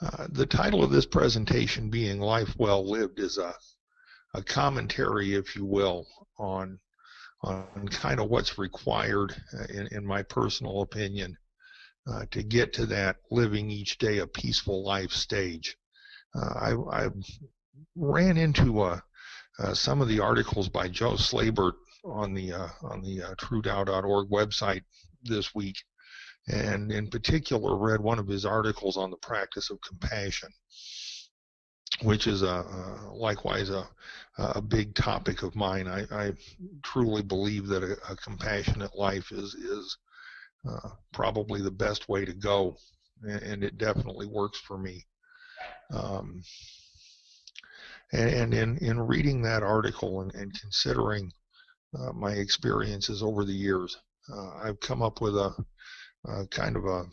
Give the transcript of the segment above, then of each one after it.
The title of this presentation being Life Well Lived is a commentary, if you will, on kind of what's required, in my personal opinion, to get to that living each day a peaceful life stage. I ran into some of the articles by Joe Slabert on the TrueDao.org website this week, and in particular read one of his articles on the practice of compassion, which is likewise a big topic of mine. I truly believe that a compassionate life is probably the best way to go, and it definitely works for me. And in reading that article and considering my experiences over the years, I've come up with a kind of a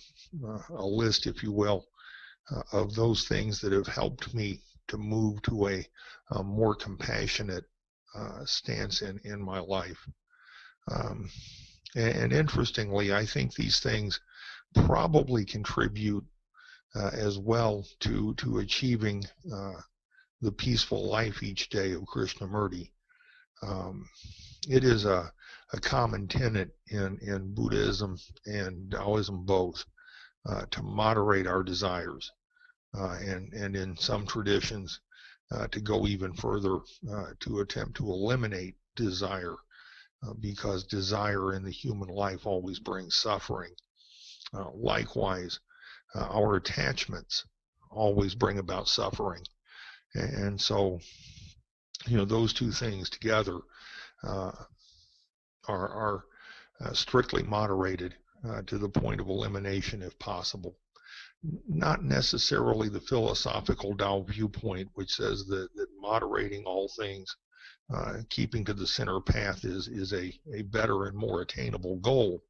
list, if you will, of those things that have helped me to move to a more compassionate stance in my life. And interestingly, I think these things probably contribute as well to achieving the peaceful life each day of Krishnamurti. It is a common tenet in Buddhism and Taoism both, to moderate our desires, and in some traditions to go even further, to attempt to eliminate desire, because desire in the human life always brings suffering. Likewise, our attachments always bring about suffering, and so those two things together are strictly moderated to the point of elimination if possible. Not necessarily the philosophical Tao viewpoint, which says that moderating all things, keeping to the center path is a better and more attainable goal.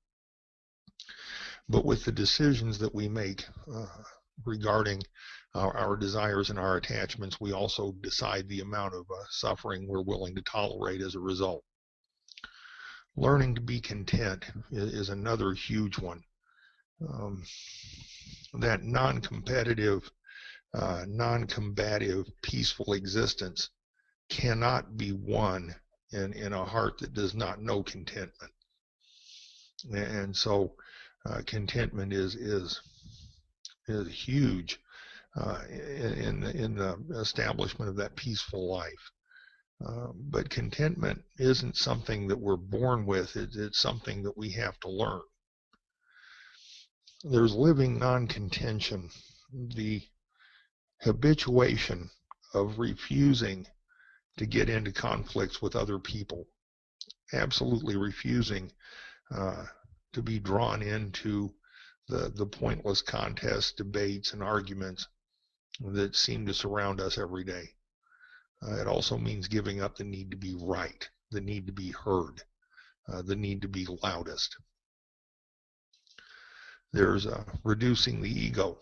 But with the decisions that we make regarding our desires and our attachments, we also decide the amount of suffering we're willing to tolerate as a result. Learning to be content is another huge one. That non-competitive, non-combative, peaceful existence cannot be won in a heart that does not know contentment. And so contentment is huge in the establishment of that peaceful life. But contentment isn't something that we're born with. It's something that we have to learn. There's living non-contention, the habituation of refusing to get into conflicts with other people, absolutely refusing to be drawn into the pointless contests, debates, and arguments that seem to surround us every day. It also means giving up the need to be right, the need to be heard, the need to be loudest. There's reducing the ego,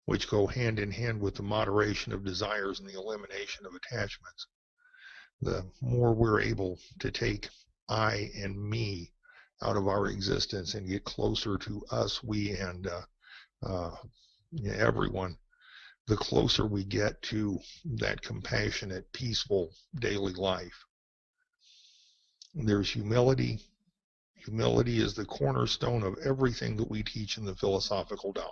which go hand in hand with the moderation of desires and the elimination of attachments. The more we're able to take I and me out of our existence and get closer to us, we, and everyone, the closer we get to that compassionate, peaceful daily life. There's humility. Humility is the cornerstone of everything that we teach in the philosophical Tao.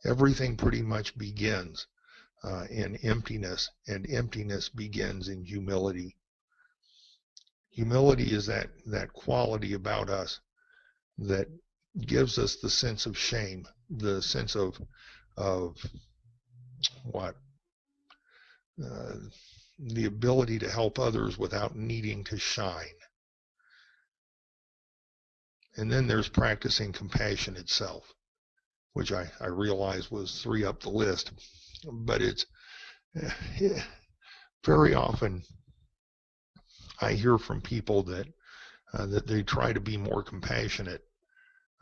Everything pretty much begins in emptiness, and emptiness begins in humility. Humility is that quality about us that gives us the sense of shame, the sense of the ability to help others without needing to shine. And then there's practicing compassion itself, which I realize was 3 up the list, but it's very often I hear from people that they try to be more compassionate,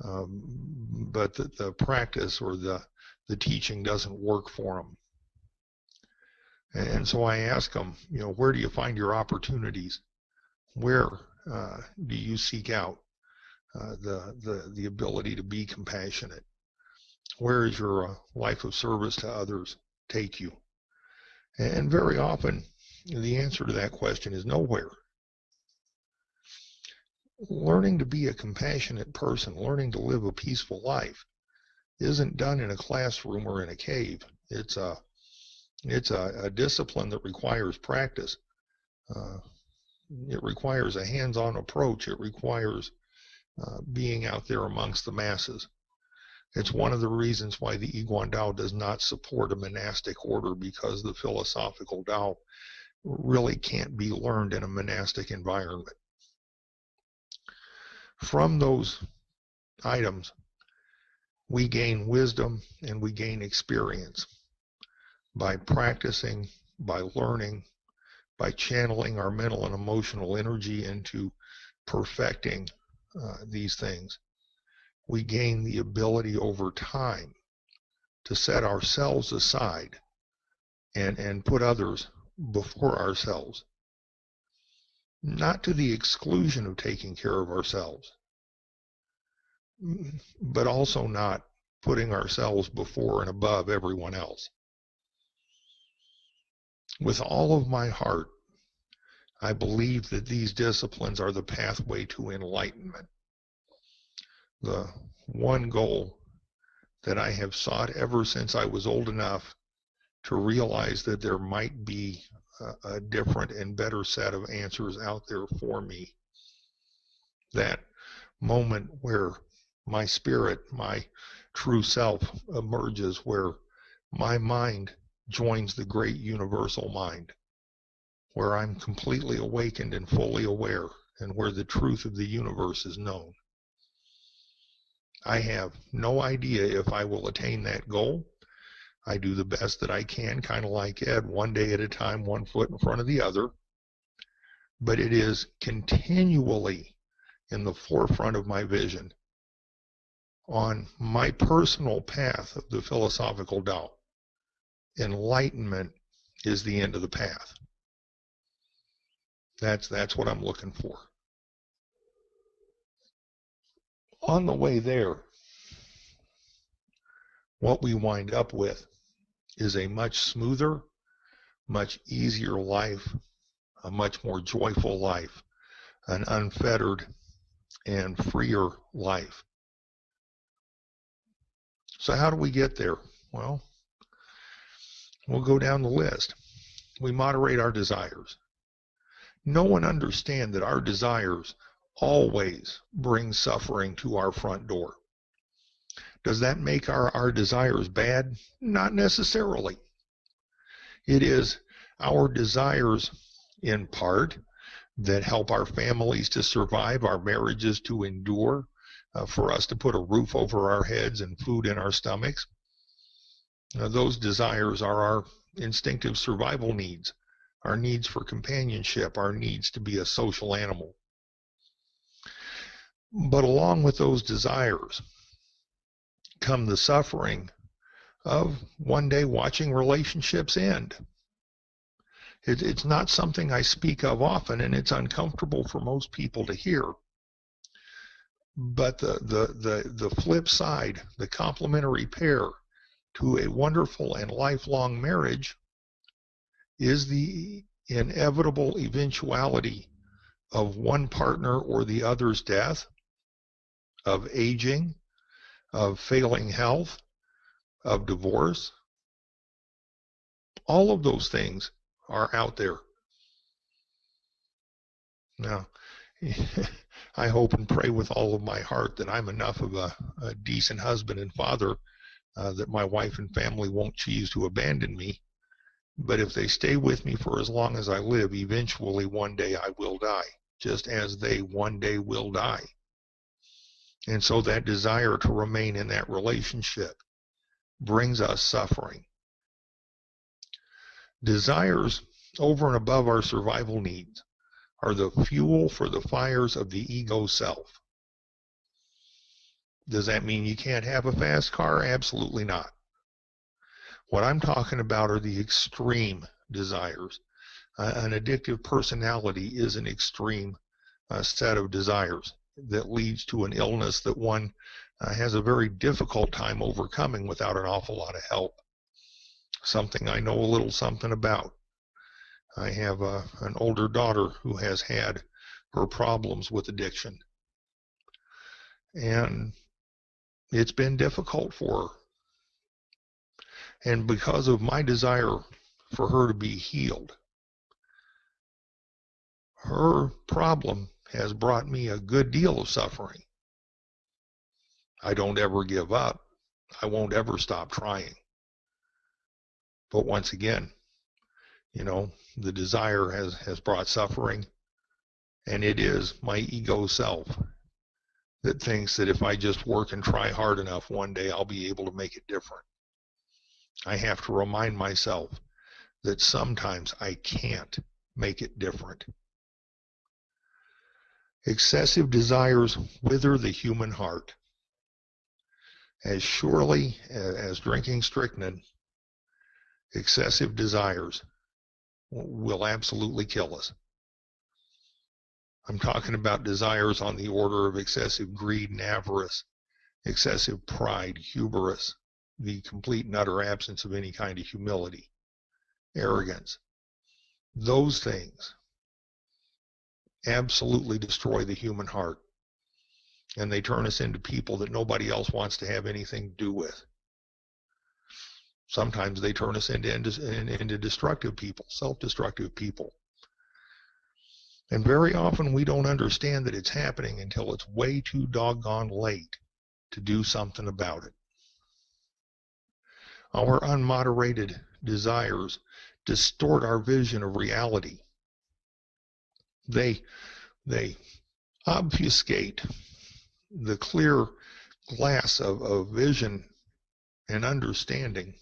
but that the practice or the teaching doesn't work for them. And so I ask them, where do you find your opportunities? Where do you seek out the ability to be compassionate? Where is your life of service to others take you? And very often, the answer to that question is nowhere. Learning to be a compassionate person, learning to live a peaceful life, isn't done in a classroom or in a cave. It's a discipline that requires practice. It requires a hands-on approach. It requires being out there amongst the masses. It's one of the reasons why the Iguan Dao does not support a monastic order, because the philosophical Dao really can't be learned in a monastic environment. From those items, we gain wisdom and we gain experience by practicing, by learning, by channeling our mental and emotional energy into perfecting these things. We gain the ability over time to set ourselves aside and put others before ourselves, not to the exclusion of taking care of ourselves, but also not putting ourselves before and above everyone else. With all of my heart, I believe that these disciplines are the pathway to enlightenment. The one goal that I have sought ever since I was old enough to realize that there might be a different and better set of answers out there for me. That moment where my spirit, my true self emerges, where my mind joins the great universal mind, where I'm completely awakened and fully aware, and where the truth of the universe is known. I have no idea if I will attain that goal. I do the best that I can, kind of like Ed, one day at a time, one foot in front of the other. But it is continually in the forefront of my vision on my personal path of the philosophical Tao. Enlightenment is the end of the path. That's what I'm looking for. On the way there, what we wind up with is a much smoother, much easier life, a much more joyful life, an unfettered and freer life. So how do we get there? Well, we'll go down the list. We moderate our desires. Know and understand that our desires always bring suffering to our front door. Does that make our desires bad? Not necessarily. It is our desires, in part, that help our families to survive, our marriages to endure, for us to put a roof over our heads and food in our stomachs. Those desires are our instinctive survival needs, our needs for companionship, our needs to be a social animal. But along with those desires come the suffering of one day watching relationships end. It's not something I speak of often, and it's uncomfortable for most people to hear. But the flip side, the complementary pair to a wonderful and lifelong marriage, is the inevitable eventuality of one partner or the other's death, of aging, of failing health, of divorce. All of those things are out there. Now, I hope and pray with all of my heart that I'm enough of a decent husband and father that my wife and family won't choose to abandon me. But if they stay with me for as long as I live, eventually one day I will die, just as they one day will die. And so that desire to remain in that relationship brings us suffering. Desires over and above our survival needs are the fuel for the fires of the ego self. Does that mean you can't have a fast car? Absolutely not. What I'm talking about are the extreme desires. An addictive personality is an extreme set of desires that leads to an illness that one has a very difficult time overcoming without an awful lot of help. Something I know a little something about. I have an older daughter who has had her problems with addiction. And it's been difficult for her. And because of my desire for her to be healed, her problem has brought me a good deal of suffering. I don't ever give up. I won't ever stop trying. But once again, the desire has brought suffering, and it is my ego self that thinks that if I just work and try hard enough, one day I'll be able to make it different. I have to remind myself that sometimes I can't make it different. Excessive desires wither the human heart. As surely as drinking strychnine, excessive desires will absolutely kill us. I'm talking about desires on the order of excessive greed and avarice, excessive pride, hubris, the complete and utter absence of any kind of humility, arrogance. Those things absolutely destroy the human heart, and they turn us into people that nobody else wants to have anything to do with. Sometimes they turn us into destructive people, self-destructive people. And very often we don't understand that it's happening until it's way too doggone late to do something about it. Our unmoderated desires distort our vision of reality. They obfuscate the clear glass of vision and understanding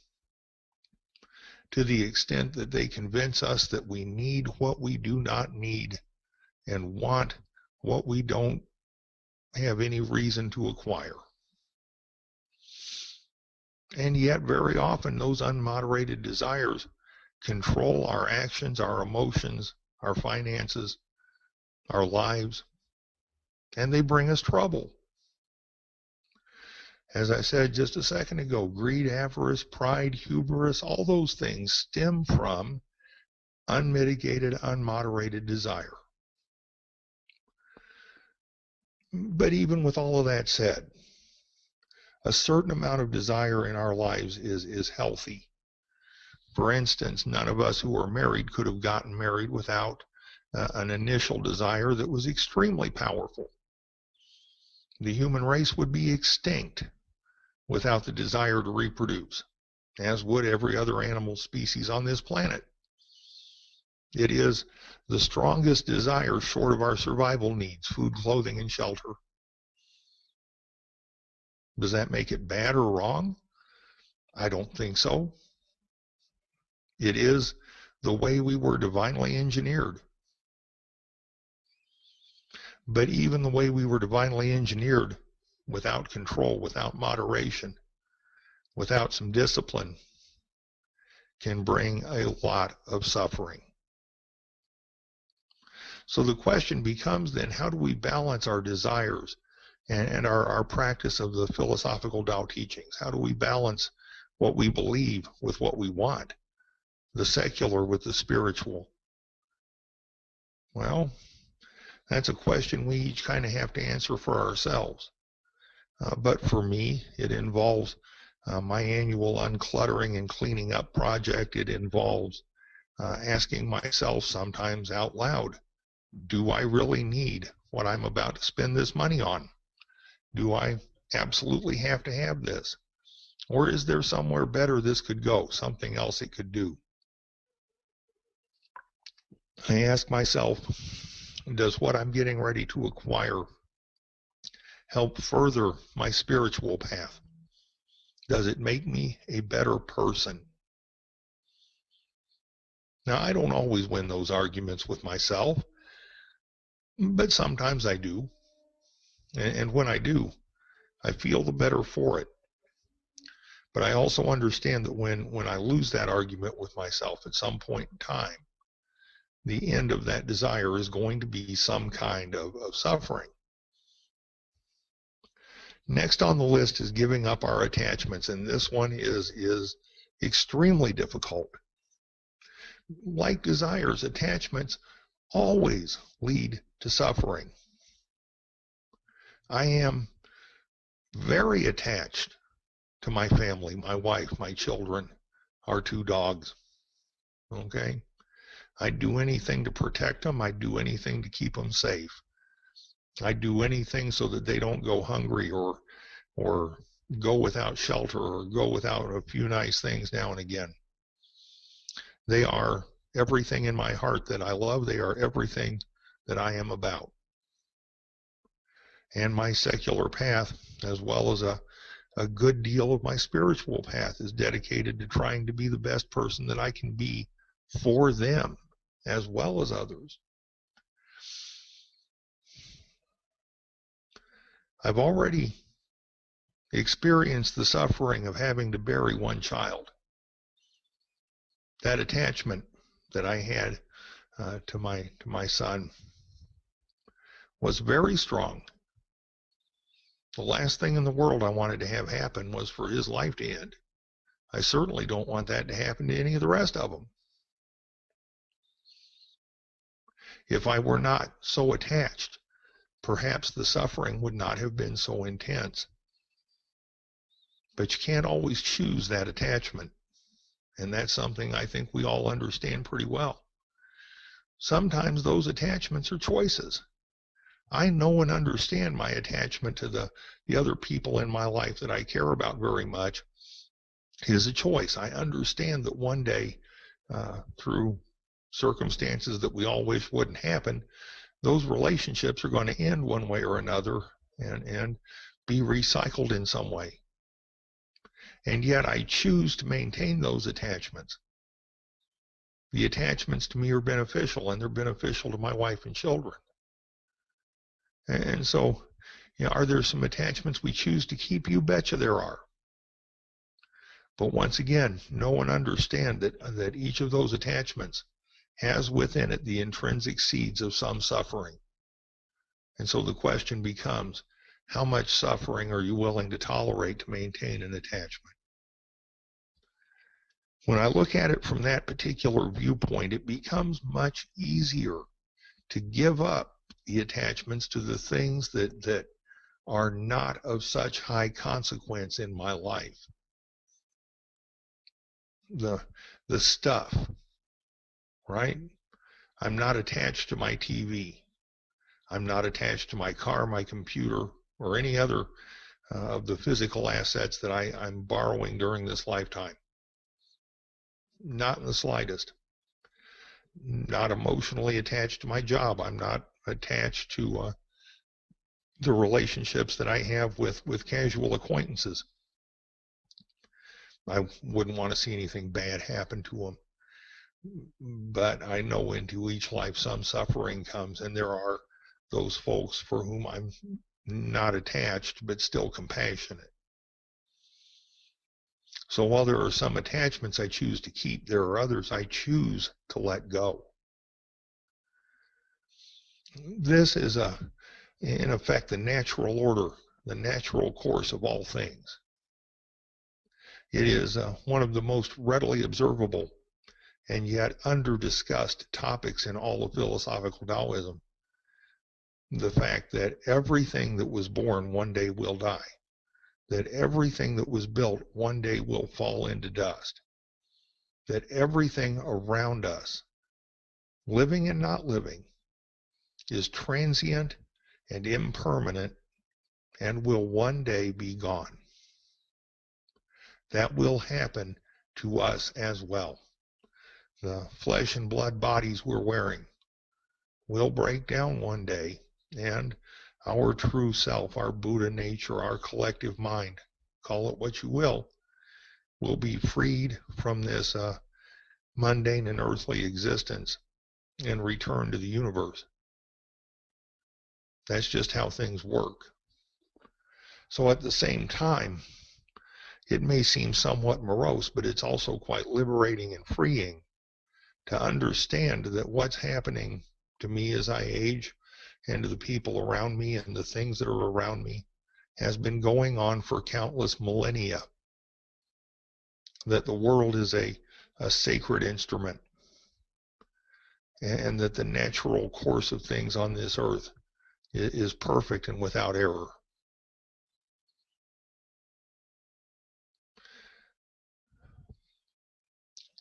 to the extent that they convince us that we need what we do not need and want what we don't have any reason to acquire. And yet very often those unmoderated desires control our actions, our emotions, our finances, our lives, and they bring us trouble. As I said just a second ago, greed, avarice, pride, hubris, all those things stem from unmitigated, unmoderated desire. But even with all of that said, a certain amount of desire in our lives is healthy. For instance, none of us who are married could have gotten married without an initial desire that was extremely powerful. The human race would be extinct without the desire to reproduce, as would every other animal species on this planet. It is the strongest desire short of our survival needs, food, clothing, and shelter. Does that make it bad or wrong? I don't think so. It is the way we were divinely engineered. But even the way we were divinely engineered, without control, without moderation, without some discipline, can bring a lot of suffering. So the question becomes then, how do we balance our desires and our practice of the philosophical Tao teachings? How do we balance what we believe with what we want, the secular with the spiritual? Well, that's a question we each kind of have to answer for ourselves. But for me, it involves my annual uncluttering and cleaning up project. It involves asking myself sometimes out loud, do I really need what I'm about to spend this money on? Do I absolutely have to have this? Or is there somewhere better this could go, something else it could do? I ask myself, does what I'm getting ready to acquire help further my spiritual path? Does it make me a better person? Now, I don't always win those arguments with myself, but sometimes I do. And when I do, I feel the better for it. But I also understand that when I lose that argument with myself at some point in time, the end of that desire is going to be some kind of suffering. Next on the list is giving up our attachments, and this one is extremely difficult. Like desires, attachments always lead to suffering. I am very attached to my family, my wife, my children, our 2 dogs. Okay? I'd do anything to protect them. I'd do anything to keep them safe. I'd do anything so that they don't go hungry or go without shelter or go without a few nice things now and again. They are everything in my heart that I love. They are everything that I am about. And my secular path, as well as a good deal of my spiritual path, is dedicated to trying to be the best person that I can be for them as well as others. I've already experienced the suffering of having to bury one child. That attachment that I had to my son was very strong. The last thing in the world I wanted to have happen was for his life to end. I certainly don't want that to happen to any of the rest of them. If I were not so attached, perhaps the suffering would not have been so intense. But you can't always choose that attachment. And that's something I think we all understand pretty well. Sometimes those attachments are choices. I know and understand my attachment to the other people in my life that I care about very much is a choice. I understand that one day, through circumstances that we all wish wouldn't happen, those relationships are going to end one way or another and be recycled in some way. And yet I choose to maintain those attachments. The attachments to me are beneficial, and they're beneficial to my wife and children. And so, are there some attachments we choose to keep? You betcha there are. But once again, know and understand that each of those attachments has within it the intrinsic seeds of some suffering. And so the question becomes, how much suffering are you willing to tolerate to maintain an attachment? When I look at it from that particular viewpoint, it becomes much easier to give up the attachments to the things that are not of such high consequence in my life. The stuff, right? I'm not attached to my TV. I'm not attached to my car, my computer, or any other of the physical assets that I'm borrowing during this lifetime. Not in the slightest. Not emotionally attached to my job. I'm not attached to the relationships that I have with casual acquaintances. I wouldn't want to see anything bad happen to them. But I know into each life some suffering comes, and there are those folks for whom I'm not attached, but still compassionate. So while there are some attachments I choose to keep, there are others I choose to let go. This is, in effect, the natural order, the natural course of all things. It is one of the most readily observable and yet under-discussed topics in all of philosophical Taoism. The fact that everything that was born one day will die, that everything that was built one day will fall into dust, that everything around us, living and not living, is transient and impermanent and will one day be gone. That will happen to us as well. The flesh and blood bodies we're wearing will break down one day, and our true self, our Buddha nature, our collective mind, call it what you will be freed from this mundane and earthly existence and return to the universe. That's just how things work. So at the same time, it may seem somewhat morose, but it's also quite liberating and freeing to understand that what's happening to me as I age and to the people around me and the things that are around me has been going on for countless millennia, that the world is a sacred instrument, and that the natural course of things on this earth is perfect and without error.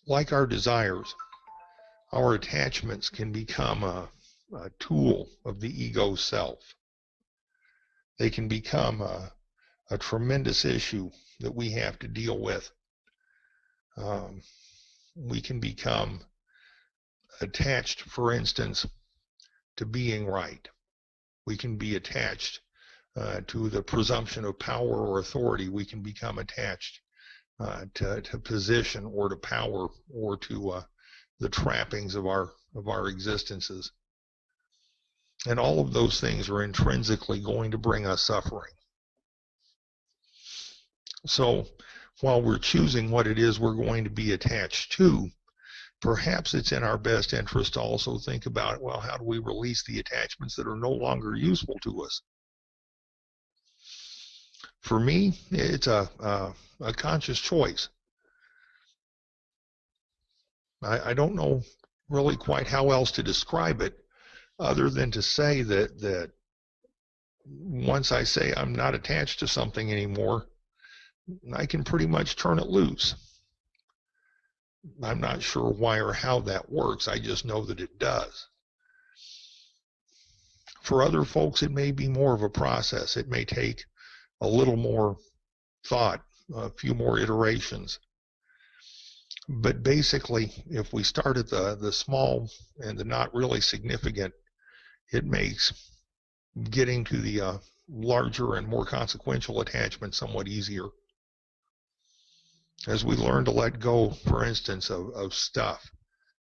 Like our desires, our attachments can become a tool of the ego self. They can become a tremendous issue that we have to deal with. We can become attached, for instance, to being right. We can be attached to the presumption of power or authority. We can become attached to position or to power or to the trappings of our existences. And all of those things are intrinsically going to bring us suffering. So while we're choosing what it is we're going to be attached to, perhaps it's in our best interest to also think about, well, how do we release the attachments that are no longer useful to us? For me, it's a conscious choice. I don't know really quite how else to describe it, other than to say that once I say I'm not attached to something anymore, I can pretty much turn it loose. I'm not sure why or how that works. I just know that it does. For other folks, it may be more of a process. It may take a little more thought, a few more iterations. But basically, if we start at the small and the not really significant, it makes getting to the larger and more consequential attachment somewhat easier. As we learn to let go, for instance, of stuff,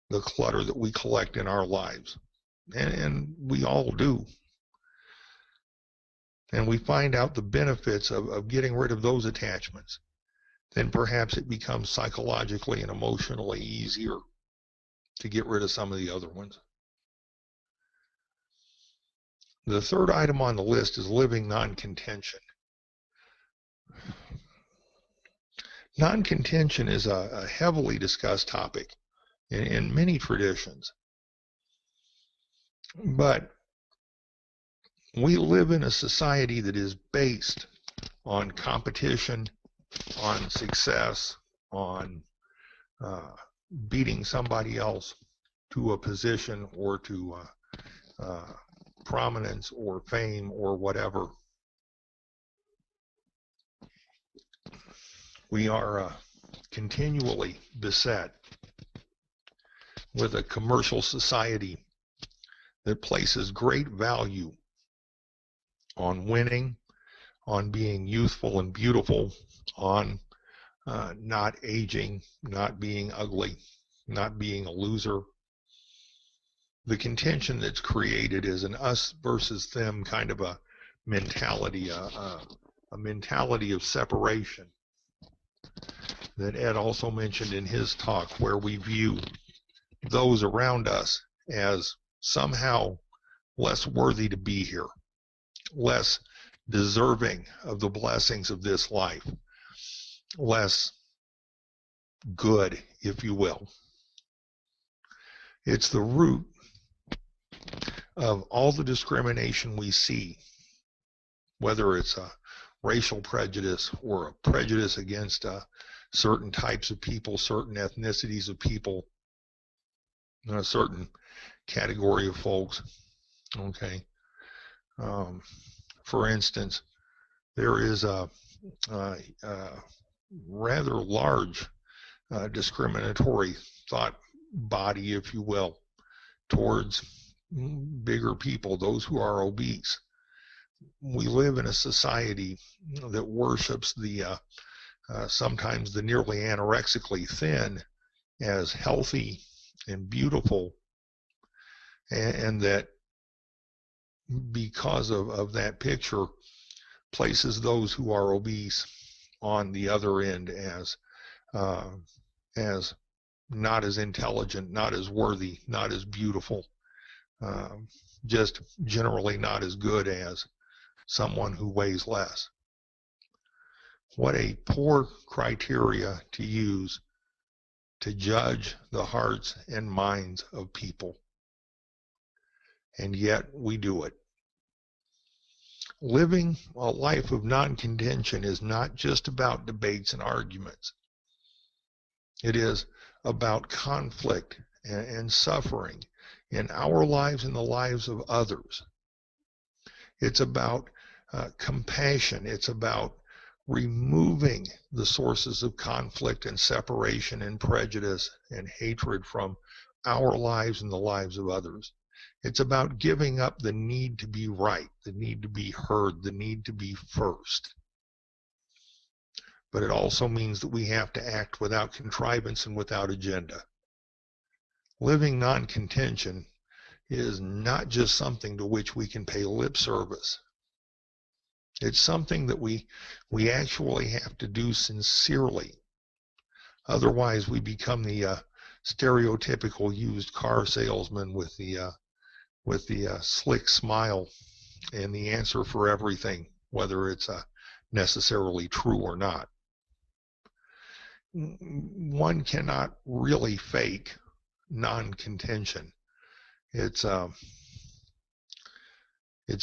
the clutter that we collect in our lives, and we all do, and we find out the benefits of getting rid of those attachments, then perhaps it becomes psychologically and emotionally easier to get rid of some of the other ones. The third item on the list is living non-contention. Non-contention is a heavily discussed topic in many traditions. But we live in a society that is based on competition, on success, on beating somebody else to a position or to prominence or fame or whatever. We are continually beset with a commercial society that places great value on winning, on being youthful and beautiful, on not aging, not being ugly, not being a loser. The contention that's created is an us versus them kind of a mentality, a mentality of separation that Ed also mentioned in his talk, where we view those around us as somehow less worthy to be here, less deserving of the blessings of this life, less good, if you will. It's the root of all the discrimination we see, whether it's a racial prejudice or a prejudice against certain types of people, certain ethnicities of people, a certain category of folks. Okay. For instance, there is a rather large discriminatory thought body, if you will, towards bigger people, those who are obese. We live in a society that worships the sometimes the nearly anorexically thin as healthy and beautiful, and that because of that picture places those who are obese on the other end as not as intelligent, not as worthy, not as beautiful, just generally not as good as someone who weighs less. What a poor criteria to use to judge the hearts and minds of people. And yet we do it. Living a life of non-contention is not just about debates and arguments. It is about conflict and suffering in our lives and the lives of others. It's about compassion. It's about removing the sources of conflict and separation and prejudice and hatred from our lives and the lives of others. It's about giving up the need to be right, the need to be heard, the need to be first. But it also means that we have to act without contrivance and without agenda. Living non-contention is not just something to which we can pay lip service. It's something that we actually have to do sincerely. Otherwise, we become the stereotypical used car salesman with the slick smile and the answer for everything, whether it's necessarily true or not. One cannot really fake non-contention. It's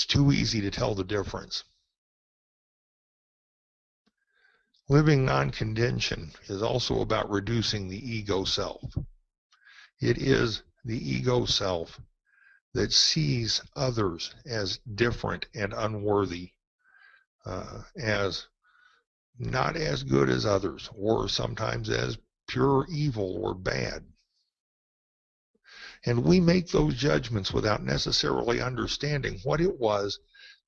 too easy to tell the difference. Living non-contention is also about reducing the ego self. It is the ego self that sees others as different and unworthy, as not as good as others, or sometimes as pure evil or bad. And we make those judgments without necessarily understanding what it was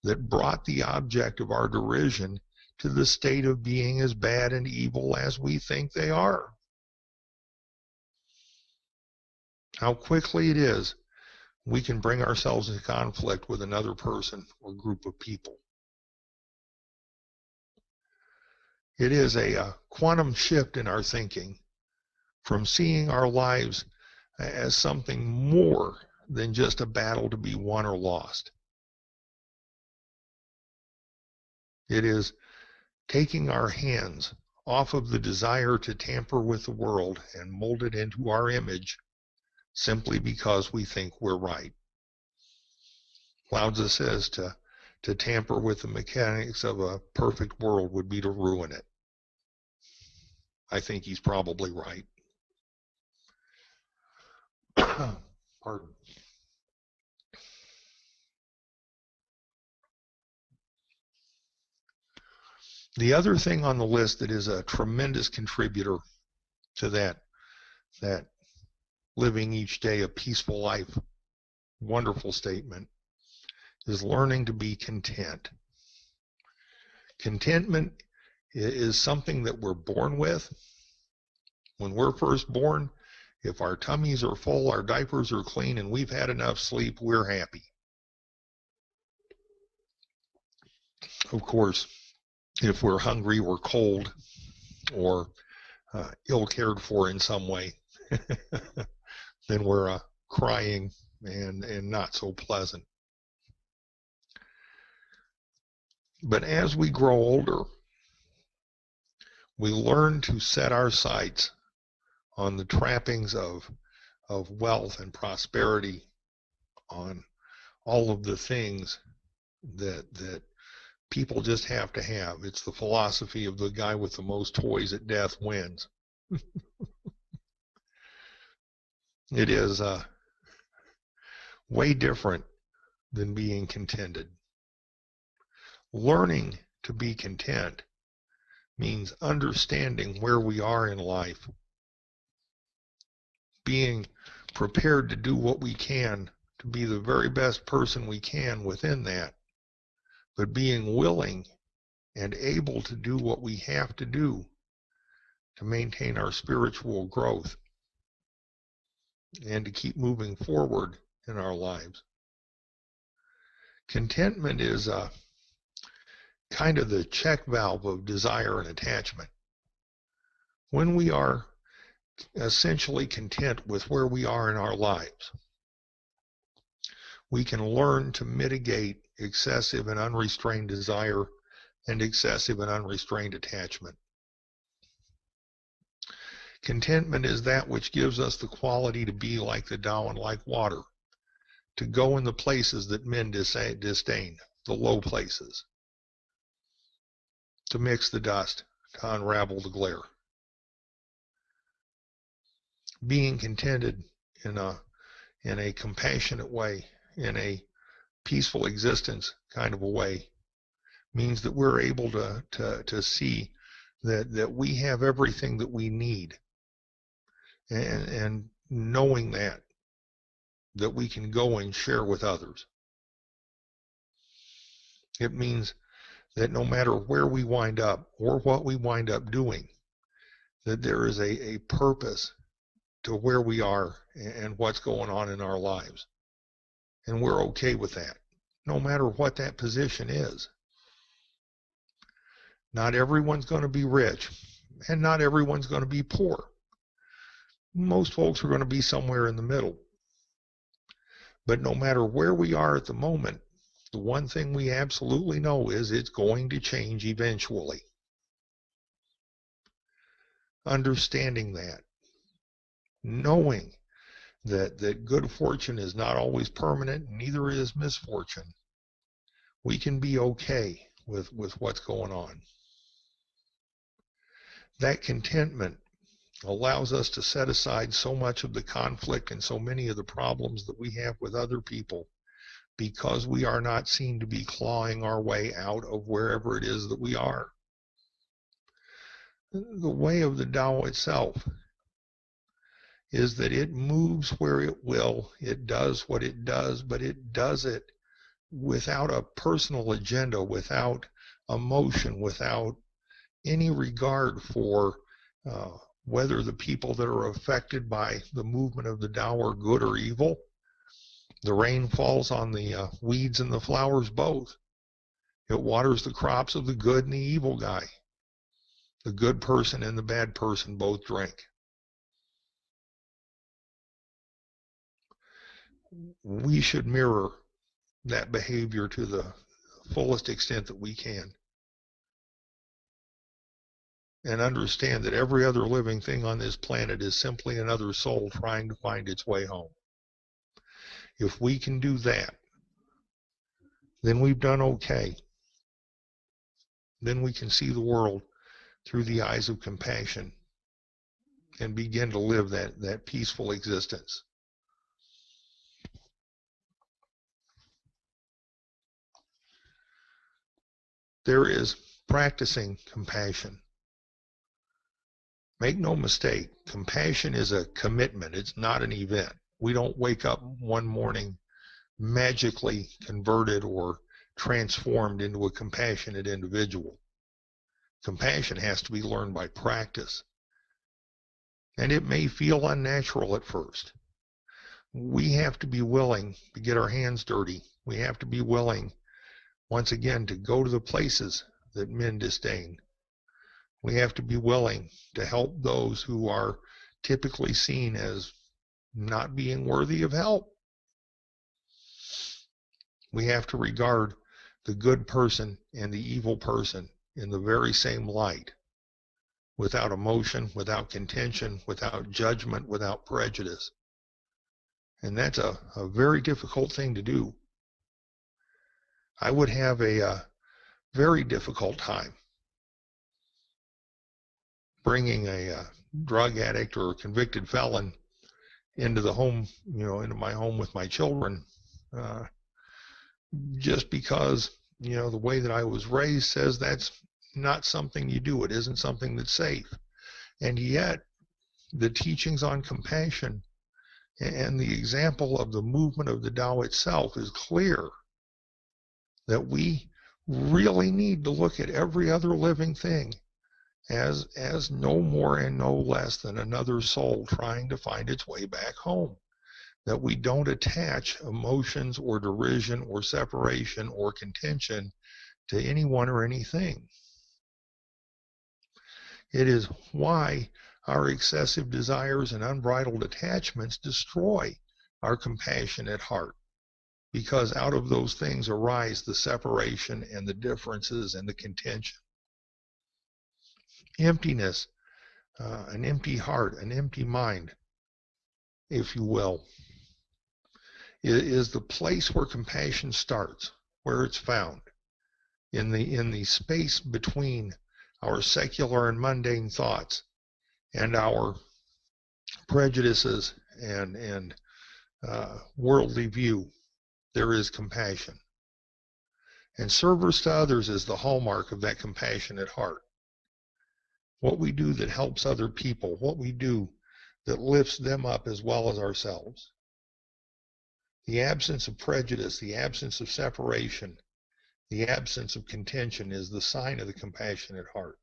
that brought the object of our derision to the state of being as bad and evil as we think they are. How quickly it is we can bring ourselves into conflict with another person or group of people. It is a quantum shift in our thinking from seeing our lives as something more than just a battle to be won or lost. It is taking our hands off of the desire to tamper with the world and mold it into our image simply because we think we're right. Lao Tzu says to tamper with the mechanics of a perfect world would be to ruin it. I think he's probably right. Pardon. The other thing on the list that is a tremendous contributor to that living each day a peaceful life, wonderful statement, is learning to be content. Contentment is something that we're born with. When we're first born, if our tummies are full, our diapers are clean, and we've had enough sleep, we're happy. Of course, if we're hungry or cold or ill cared for in some way, then we're crying and not so pleasant. But as we grow older, we learn to set our sights on the trappings of wealth and prosperity, on all of the things that people just have to have. It's the philosophy of the guy with the most toys at death wins. It is way different than being contented. Learning to be content means understanding where we are in life, being prepared to do what we can to be the very best person we can within that, but being willing and able to do what we have to do to maintain our spiritual growth and to keep moving forward in our lives. Contentment is kind of the check valve of desire and attachment. When we are essentially content with where we are in our lives, we can learn to mitigate excessive and unrestrained desire and excessive and unrestrained attachment. Contentment is that which gives us the quality to be like the Tao and like water, to go in the places that men disdain, the low places, to mix the dust, to unravel the glare. Being contented in a compassionate way, in a peaceful existence kind of a way, means that we're able to see that we have everything that we need, and knowing that we can go and share with others. It means that no matter where we wind up or what we wind up doing, that there is a purpose to where we are and what's going on in our lives. And we're okay with that, no matter what that position is. Not everyone's going to be rich, and not everyone's going to be poor. Most folks are going to be somewhere in the middle. But no matter where we are at the moment, the one thing we absolutely know is it's going to change eventually. Understanding that, knowing that good fortune is not always permanent, neither is misfortune, we can be okay with what's going on. That contentment allows us to set aside so much of the conflict and so many of the problems that we have with other people, because we are not seen to be clawing our way out of wherever it is that we are. The way of the Tao itself is that it moves where it will, it does what it does, but it does it without a personal agenda, without emotion, without any regard for whether the people that are affected by the movement of the Tao are good or evil. The rain falls on the weeds and the flowers both. It waters the crops of the good and the evil guy. The good person and the bad person both drink. We should mirror that behavior to the fullest extent that we can, and understand that every other living thing on this planet is simply another soul trying to find its way home. If we can do that, then we've done okay. Then we can see the world through the eyes of compassion and begin to live that peaceful existence. There is practicing compassion. Make no mistake, compassion is a commitment. It's not an event. We don't wake up one morning magically converted or transformed into a compassionate individual. Compassion has to be learned by practice. And it may feel unnatural at first. We have to be willing to get our hands dirty. We have to be willing, once again, to go to the places that men disdain. We have to be willing to help those who are typically seen as not being worthy of help. We have to regard the good person and the evil person in the very same light, without emotion, without contention, without judgment, without prejudice. And that's a very difficult thing to do. I would have a very difficult time bringing a drug addict or a convicted felon into the home, into my home with my children, just because, the way that I was raised says that's not something you do. It isn't something that's safe. And yet, the teachings on compassion and the example of the movement of the Tao itself is clear that we really need to look at every other living thing as no more and no less than another soul trying to find its way back home. That we don't attach emotions or derision or separation or contention to anyone or anything. It is why our excessive desires and unbridled attachments destroy our compassionate heart. because out of those things arise the separation and the differences and the contention. Emptiness, an empty heart, an empty mind, if you will, is the place where compassion starts, where it's found, in the space between our secular and mundane thoughts and our prejudices and worldly view. There is compassion. And service to others is the hallmark of that compassionate heart. What we do that helps other people, what we do that lifts them up as well as ourselves. The absence of prejudice, the absence of separation, the absence of contention is the sign of the compassionate heart.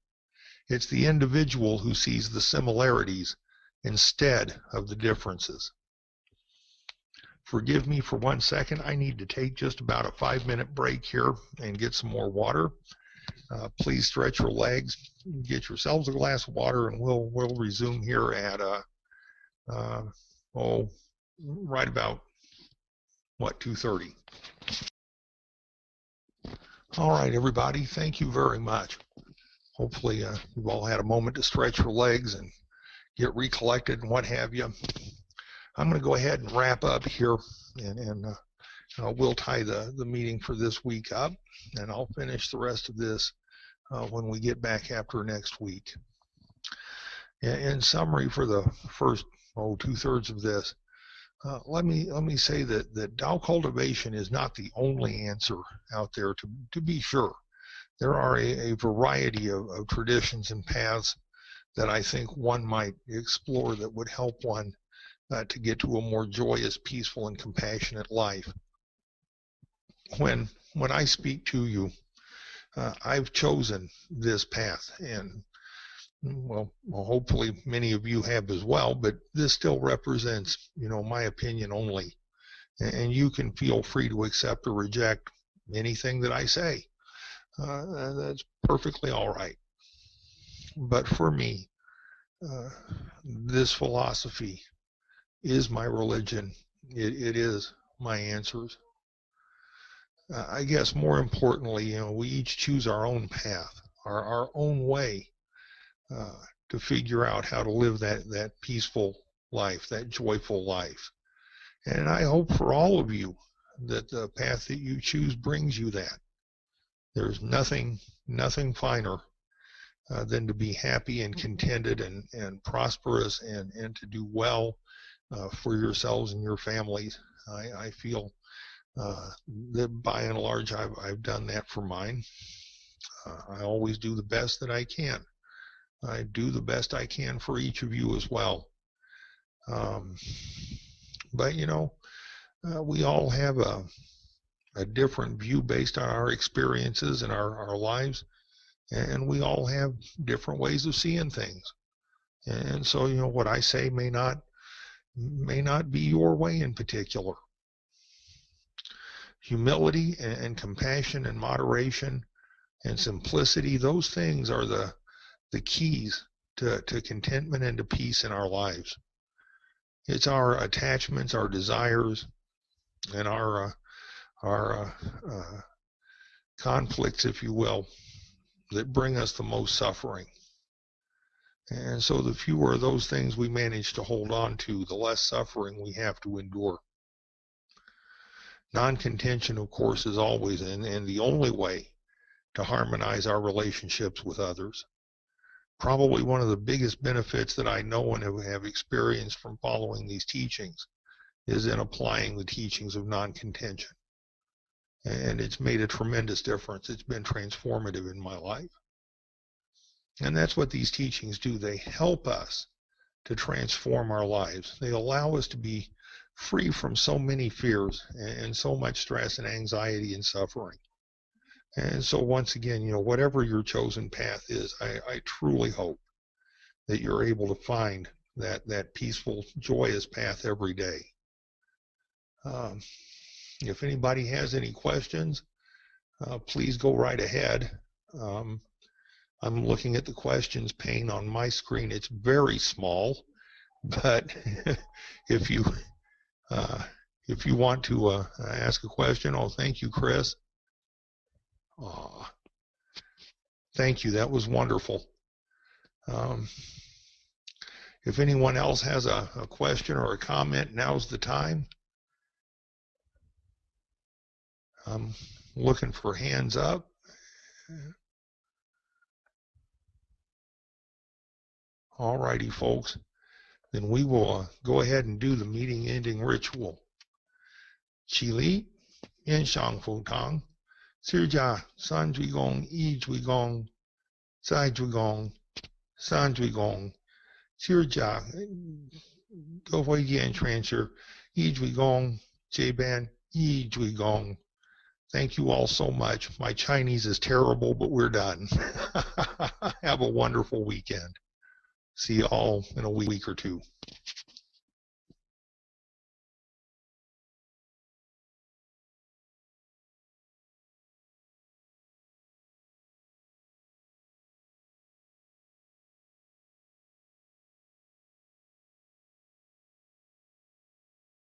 It's the individual who sees the similarities instead of the differences. Forgive me for 1 second. I need to take just about a 5-minute break here and get some more water. Please stretch your legs, get yourselves a glass of water, and we'll resume here at right about 2:30. All right, everybody, thank you very much. Hopefully you've all had a moment to stretch your legs and get recollected and what have you. I'm going to go ahead and wrap up here, and we'll tie the meeting for this week up, and I'll finish the rest of this when we get back after next week. In summary, for the first 2/3 of this, let me say that Tao cultivation is not the only answer out there. To be sure, there are a variety of traditions and paths that I think one might explore that would help one to get to a more joyous, peaceful, and compassionate life. When I speak to you, I've chosen this path, and well, hopefully many of you have as well, but this still represents, my opinion only, and you can feel free to accept or reject anything that I say. That's perfectly all right. But for me, this philosophy is my religion. It is my answers. I guess more importantly, we each choose our own path, our own way to figure out how to live that peaceful life, that joyful life. And I hope for all of you that the path that you choose brings you that. There's nothing finer than to be happy and contented and prosperous and to do well for yourselves and your families. I feel that by and large I've done that for mine. I always do the best that I can. I do the best I can for each of you as well. But we all have a different view based on our experiences and our lives, and we all have different ways of seeing things. And so what I say may not be your way in particular. Humility and compassion and moderation and simplicity, those things are the keys to contentment and to peace in our lives. It's our attachments, our desires, and our conflicts, if you will, that bring us the most suffering. And so the fewer of those things we manage to hold on to, the less suffering we have to endure. Non-contention, of course, is always and the only way to harmonize our relationships with others. Probably one of the biggest benefits that I know and have experienced from following these teachings is in applying the teachings of non-contention. And it's made a tremendous difference. It's been transformative in my life. And that's what these teachings do. They help us to transform our lives. They allow us to be free from so many fears and so much stress and anxiety and suffering. And so once again, whatever your chosen path is, I truly hope that you're able to find that peaceful, joyous path every day. If anybody has any questions, please go right ahead. I'm looking at the questions pane on my screen. It's very small, but if if you want to ask a question. Oh, thank you, Chris. Oh, thank you. That was wonderful. If anyone else has a question or a comment, now's the time. I'm looking for hands up. All righty, folks. Then we will go ahead and do the meeting ending ritual. Qi Li, Yan Shang Fu Tang, Sir Jia, San Zhui Gong, Yi Zhui Gong, Zai Zhui Gong, San Zhui Gong, Sir Jia, Go Hui Yan Transfer, Yi Zhui Gong, Jie Ban, Yi Zhui Gong. Thank you all so much. My Chinese is terrible, but we're done. Have a wonderful weekend. See you all in a week or two.